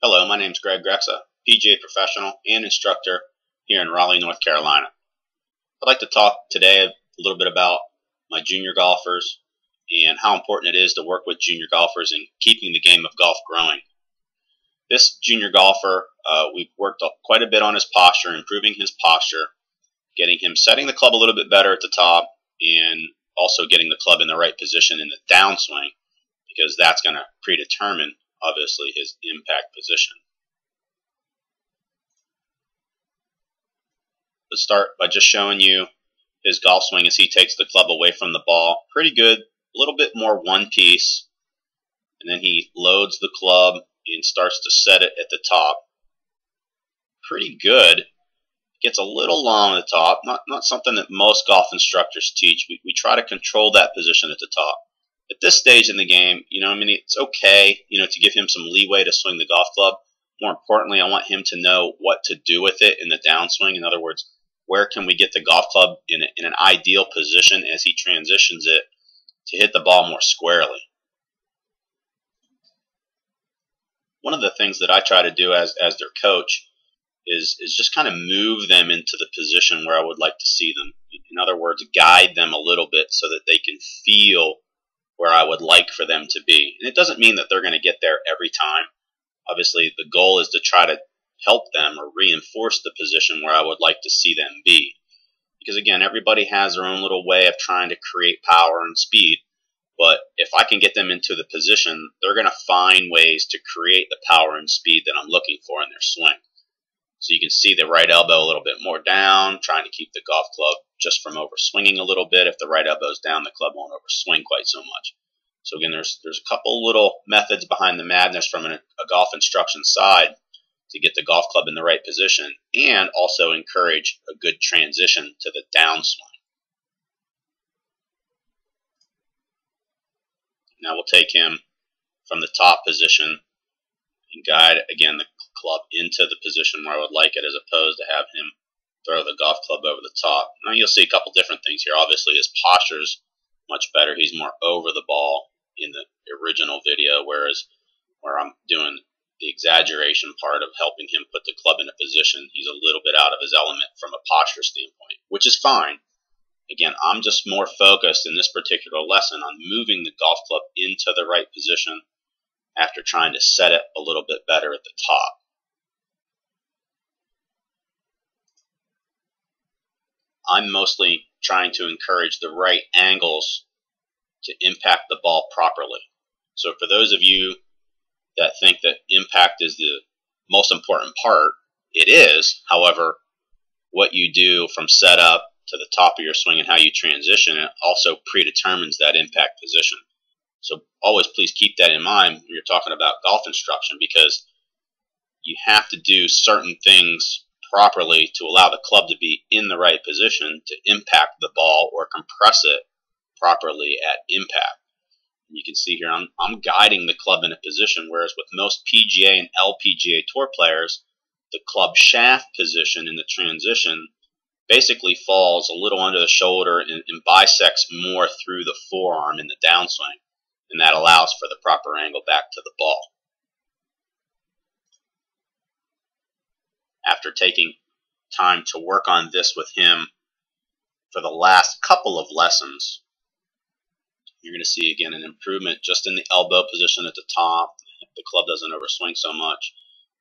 Hello, my name is Grexa, PGA professional and instructor here in Raleigh, North Carolina. I'd like to talk today a little bit about my junior golfers and how important it is to work with junior golfers in keeping the game of golf growing. This junior golfer, we've worked quite a bit on his posture, improving his posture, getting him setting the club a little bit better at the top, and also getting the club in the right position in the downswing, because that's going to predetermine obviously his impact position. Let's start by just showing you his golf swing as he takes the club away from the ball. Pretty good, a little bit more one piece, and then he loads the club and starts to set it at the top. Pretty good. Gets a little long at the top, not something that most golf instructors teach. We try to control that position at the top. At this stage in the game, it's okay, to give him some leeway to swing the golf club. More importantly, I want him to know what to do with it in the downswing. In other words, where can we get the golf club in an ideal position as he transitions it to hit the ball more squarely. One of the things that I try to do as their coach is just kind of move them into the position where I would like to see them. In other words, guide them a little bit so that they can feel where I would like for them to be. And it doesn't mean that they're going to get there every time. Obviously, the goal is to try to help them or reinforce the position where I would like to see them be. Because again, everybody has their own little way of trying to create power and speed. But if I can get them into the position, they're going to find ways to create the power and speed that I'm looking for in their swing. So you can see the right elbow a little bit more down, trying to keep the golf club just from overswinging a little bit. If the right elbow is down, the club won't overswing quite so much. So again, there's a couple little methods behind the madness from a golf instruction side to get the golf club in the right position and also encourage a good transition to the downswing. Now we'll take him from the top position and guide, again, the club into the position where I would like it, as opposed to have him throw the golf club over the top. Now you'll see a couple different things here. Obviously his posture's much better. He's more over the ball in the original video, whereas where I'm doing the exaggeration part of helping him put the club in a position, he's a little bit out of his element from a posture standpoint, which is fine. Again, I'm just more focused in this particular lesson on moving the golf club into the right position after trying to set it a little bit better at the top. I'm mostly trying to encourage the right angles to impact the ball properly. So for those of you that think that impact is the most important part, it is. However, what you do from setup to the top of your swing and how you transition it also predetermines that impact position. So always please keep that in mind when you're talking about golf instruction, because you have to do certain things properly to allow the club to be in the right position to impact the ball or compress it properly at impact. You can see here I'm guiding the club in a position, whereas with most PGA and LPGA Tour players, the club shaft position in the transition basically falls a little under the shoulder and bisects more through the forearm in the downswing, and that allows for the proper angle back to the ball. After taking time to work on this with him for the last couple of lessons, you're going to see again an improvement just in the elbow position at the top. The club doesn't overswing so much,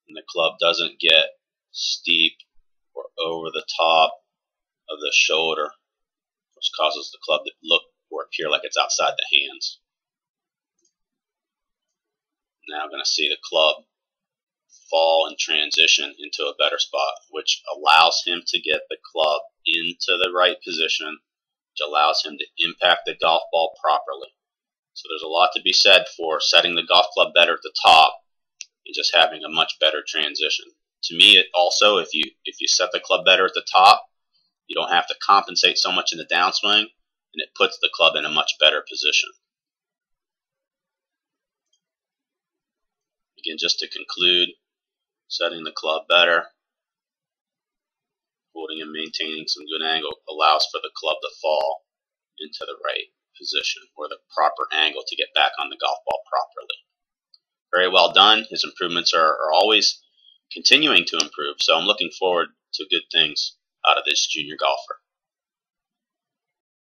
and the club doesn't get steep or over the top of the shoulder, which causes the club to look or appear like it's outside the hands. Now I'm going to see the club fall and transition into a better spot, which allows him to get the club into the right position, which allows him to impact the golf ball properly. So there's a lot to be said for setting the golf club better at the top and just having a much better transition. To me, it also, if you set the club better at the top, you don't have to compensate so much in the downswing, and it puts the club in a much better position. Again, just to conclude, setting the club better, holding and maintaining some good angle allows for the club to fall into the right position or the proper angle to get back on the golf ball properly. very well done. His improvements are always continuing to improve, so I'm looking forward to good things out of this junior golfer.